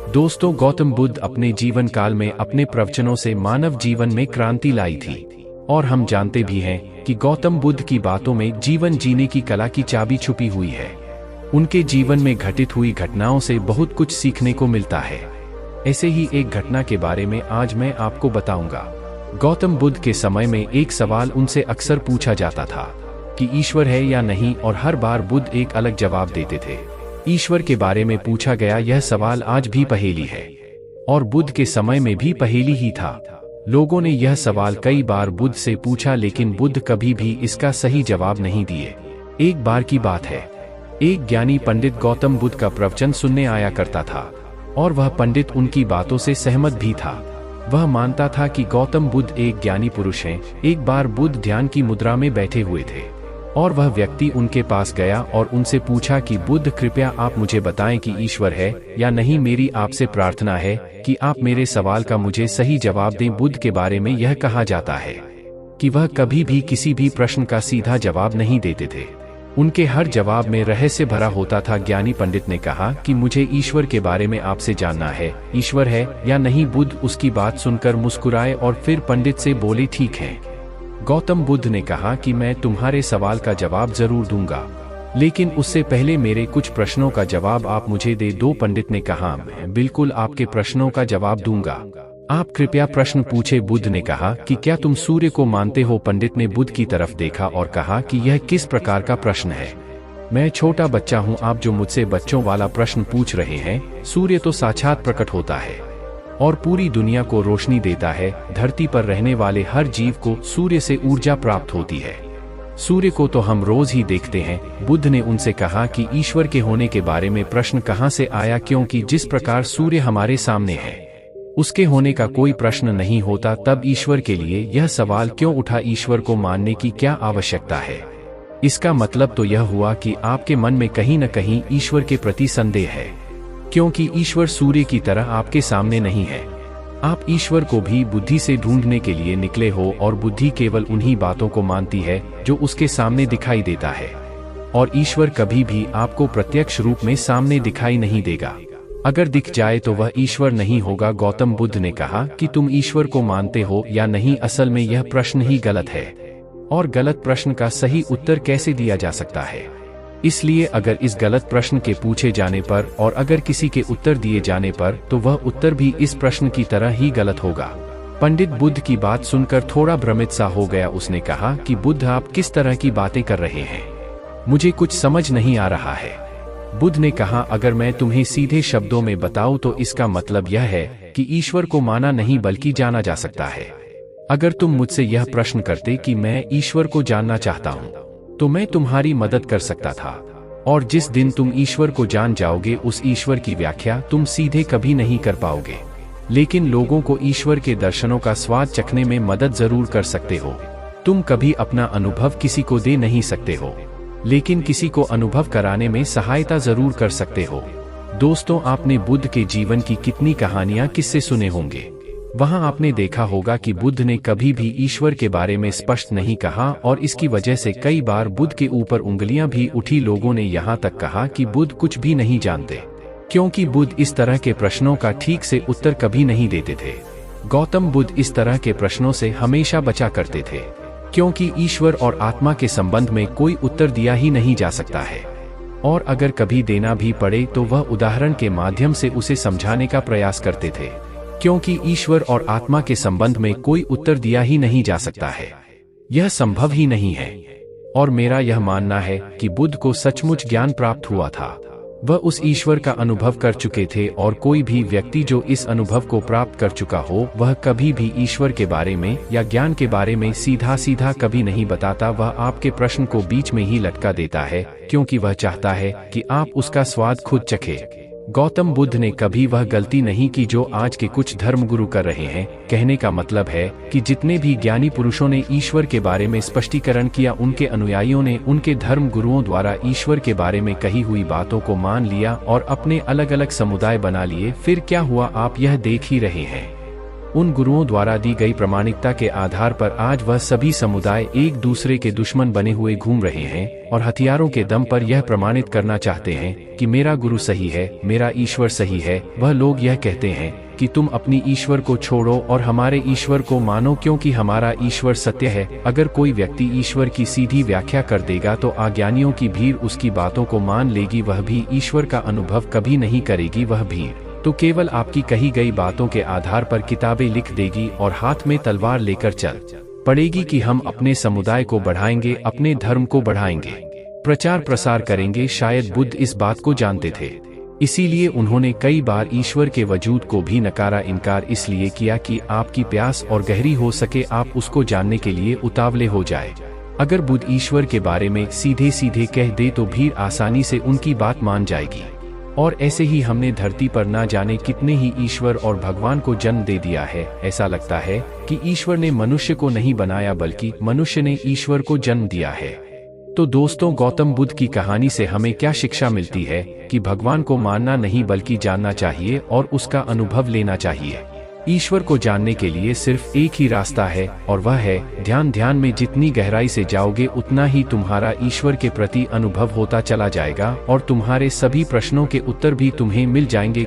दोस्तों, गौतम बुद्ध अपने जीवन काल में अपने प्रवचनों से मानव जीवन में क्रांति लाई थी। और हम जानते भी हैं कि गौतम बुद्ध की बातों में जीवन जीने की कला की चाबी छुपी हुई है। उनके जीवन में घटित हुई घटनाओं से बहुत कुछ सीखने को मिलता है। ऐसे ही एक घटना के बारे में आज मैं आपको बताऊंगा। गौतम बुद्ध के समय में एक सवाल उनसे अक्सर पूछा जाता था कि ईश्वर है या नहीं, और हर बार बुद्ध एक अलग जवाब देते थे। ईश्वर के बारे में पूछा गया यह सवाल आज भी पहेली है, और बुद्ध के समय में भी पहेली ही था। लोगों ने यह सवाल कई बार बुद्ध से पूछा, लेकिन बुद्ध कभी भी इसका सही जवाब नहीं दिए। एक बार की बात है, एक ज्ञानी पंडित गौतम बुद्ध का प्रवचन सुनने आया करता था, और वह पंडित उनकी बातों से सहमत भी था। वह मानता था कि गौतम बुद्ध एक ज्ञानी पुरुष हैं। एक बार बुद्ध ध्यान की मुद्रा में बैठे हुए थे, और वह व्यक्ति उनके पास गया और उनसे पूछा कि बुद्ध, कृपया आप मुझे बताएं कि ईश्वर है या नहीं। मेरी आपसे प्रार्थना है कि आप मेरे सवाल का मुझे सही जवाब दें। बुद्ध के बारे में यह कहा जाता है कि वह कभी भी किसी भी प्रश्न का सीधा जवाब नहीं देते थे। उनके हर जवाब में रहस्य भरा होता था। ज्ञानी पंडित ने कहा कि मुझे ईश्वर के बारे में आपसे जानना है, ईश्वर है या नहीं। बुद्ध उसकी बात सुनकर मुस्कुराए और फिर पंडित से बोले, ठीक है। गौतम बुद्ध ने कहा कि मैं तुम्हारे सवाल का जवाब जरूर दूंगा, लेकिन उससे पहले मेरे कुछ प्रश्नों का जवाब आप मुझे दे दो। पंडित ने कहा, मैं बिल्कुल आपके प्रश्नों का जवाब दूंगा। आप कृपया प्रश्न पूछे। बुद्ध ने कहा कि क्या तुम सूर्य को मानते हो? पंडित ने बुद्ध की तरफ देखा और कहा कि यह किस प्रकार का प्रश्न है? मैं छोटा बच्चा हूँ, आप जो मुझसे बच्चों वाला प्रश्न पूछ रहे हैं। सूर्य तो साक्षात प्रकट होता है और पूरी दुनिया को रोशनी देता है। धरती पर रहने वाले हर जीव को सूर्य से ऊर्जा प्राप्त होती है। सूर्य को तो हम रोज ही देखते हैं। बुद्ध ने उनसे कहा कि ईश्वर के होने के बारे में प्रश्न कहाँ से आया, क्योंकि जिस प्रकार सूर्य हमारे सामने है उसके होने का कोई प्रश्न नहीं होता। तब ईश्वर के लिए यह सवाल क्यों उठा, ईश्वर को मानने की क्या आवश्यकता है? इसका मतलब तो यह हुआ कि आपके मन में कहीं न कहीं ईश्वर के प्रति संदेह है, क्योंकि ईश्वर सूर्य की तरह आपके सामने नहीं है। आप ईश्वर को भी बुद्धि से ढूंढने के लिए निकले हो, और बुद्धि केवल उन्हीं बातों को मानती है जो उसके सामने दिखाई देता है, और ईश्वर कभी भी आपको प्रत्यक्ष रूप में सामने दिखाई नहीं देगा। अगर दिख जाए तो वह ईश्वर नहीं होगा। गौतम बुद्ध ने कहा कि तुम ईश्वर को मानते हो या नहीं, असल में यह प्रश्न ही गलत है, और गलत प्रश्न का सही उत्तर कैसे दिया जा सकता है? इसलिए अगर इस गलत प्रश्न के पूछे जाने पर और अगर किसी के उत्तर दिए जाने पर, तो वह उत्तर भी इस प्रश्न की तरह ही गलत होगा। पंडित बुद्ध की बात सुनकर थोड़ा भ्रमित सा हो गया। उसने कहा कि बुद्ध, आप किस तरह की बातें कर रहे हैं? मुझे कुछ समझ नहीं आ रहा है। बुद्ध ने कहा, अगर मैं तुम्हें सीधे शब्दों में बताऊं तो इसका मतलब यह है कि ईश्वर को माना नहीं बल्कि जाना जा सकता है। अगर तुम मुझसे यह प्रश्न करते कि मैं ईश्वर को जानना चाहता हूं, तो मैं तुम्हारी मदद कर सकता था, और जिस दिन तुम ईश्वर को जान जाओगे उस ईश्वर की व्याख्या तुम सीधे कभी नहीं कर पाओगे। लेकिन लोगों को ईश्वर के दर्शनों का स्वाद चखने में मदद जरूर कर सकते हो। तुम कभी अपना अनुभव किसी को दे नहीं सकते हो, लेकिन किसी को अनुभव कराने में सहायता जरूर कर सकते हो। दोस्तों, आपने बुद्ध के जीवन की कितनी कहानियां किससे सुने होंगे। वहां आपने देखा होगा कि बुद्ध ने कभी भी ईश्वर के बारे में स्पष्ट नहीं कहा, और इसकी वजह से कई बार बुद्ध के ऊपर उंगलियां भी उठी। लोगों ने यहां तक कहा कि बुद्ध कुछ भी नहीं जानते, क्योंकि बुद्ध इस तरह के प्रश्नों का ठीक से उत्तर कभी नहीं देते थे। गौतम बुद्ध इस तरह के प्रश्नों से हमेशा बचा करते थे, क्योंकि ईश्वर और आत्मा के संबंध में कोई उत्तर दिया ही नहीं जा सकता है, और अगर कभी देना भी पड़े तो वह उदाहरण के माध्यम से उसे समझाने का प्रयास करते थे, क्योंकि ईश्वर और आत्मा के संबंध में कोई उत्तर दिया ही नहीं जा सकता है। यह संभव ही नहीं है। और मेरा यह मानना है कि बुद्ध को सचमुच ज्ञान प्राप्त हुआ था। वह उस ईश्वर का अनुभव कर चुके थे, और कोई भी व्यक्ति जो इस अनुभव को प्राप्त कर चुका हो वह कभी भी ईश्वर के बारे में या ज्ञान के बारे में सीधा सीधा कभी नहीं बताता। वह आपके प्रश्न को बीच में ही लटका देता है, क्योंकि वह चाहता है कि आप उसका स्वाद खुद चखें। गौतम बुद्ध ने कभी वह गलती नहीं की जो आज के कुछ धर्मगुरु कर रहे हैं। कहने का मतलब है कि जितने भी ज्ञानी पुरुषों ने ईश्वर के बारे में स्पष्टीकरण किया, उनके अनुयायियों ने उनके धर्म गुरुओं द्वारा ईश्वर के बारे में कही हुई बातों को मान लिया और अपने अलग अलग समुदाय बना लिए। फिर क्या हुआ, आप यह देख ही रहे हैं। उन गुरुओं द्वारा दी गई प्रामाणिकता के आधार पर आज वह सभी समुदाय एक दूसरे के दुश्मन बने हुए घूम रहे हैं और हथियारों के दम पर यह प्रमाणित करना चाहते हैं कि मेरा गुरु सही है, मेरा ईश्वर सही है। वह लोग यह कहते हैं कि तुम अपनी ईश्वर को छोड़ो और हमारे ईश्वर को मानो, क्योंकि हमारा ईश्वर सत्य है। अगर कोई व्यक्ति ईश्वर की सीधी व्याख्या कर देगा तो अज्ञानियों की भीड़ उसकी बातों को मान लेगी। वह भी ईश्वर का अनुभव कभी नहीं करेगी। वह भीड़ तो केवल आपकी कही गई बातों के आधार पर किताबें लिख देगी और हाथ में तलवार लेकर चल पड़ेगी कि हम अपने समुदाय को बढ़ाएंगे, अपने धर्म को बढ़ाएंगे, प्रचार प्रसार करेंगे। शायद बुद्ध इस बात को जानते थे, इसीलिए उन्होंने कई बार ईश्वर के वजूद को भी नकारा। इनकार इसलिए किया कि आपकी प्यास और गहरी हो सके, आप उसको जानने के लिए उतावले हो जाए। अगर बुद्ध ईश्वर के बारे में सीधे सीधे कह दे तो भीड़ आसानी से उनकी बात मान जाएगी। और ऐसे ही हमने धरती पर ना जाने कितने ही ईश्वर और भगवान को जन्म दे दिया है। ऐसा लगता है कि ईश्वर ने मनुष्य को नहीं बनाया बल्कि मनुष्य ने ईश्वर को जन्म दिया है। तो दोस्तों, गौतम बुद्ध की कहानी से हमें क्या शिक्षा मिलती है कि भगवान को मानना नहीं बल्कि जानना चाहिए और उसका अनुभव लेना चाहिए। ईश्वर को जानने के लिए सिर्फ एक ही रास्ता है और वह है ध्यान। ध्यान में जितनी गहराई से जाओगे उतना ही तुम्हारा ईश्वर के प्रति अनुभव होता चला जाएगा और तुम्हारे सभी प्रश्नों के उत्तर भी तुम्हें मिल जाएंगे।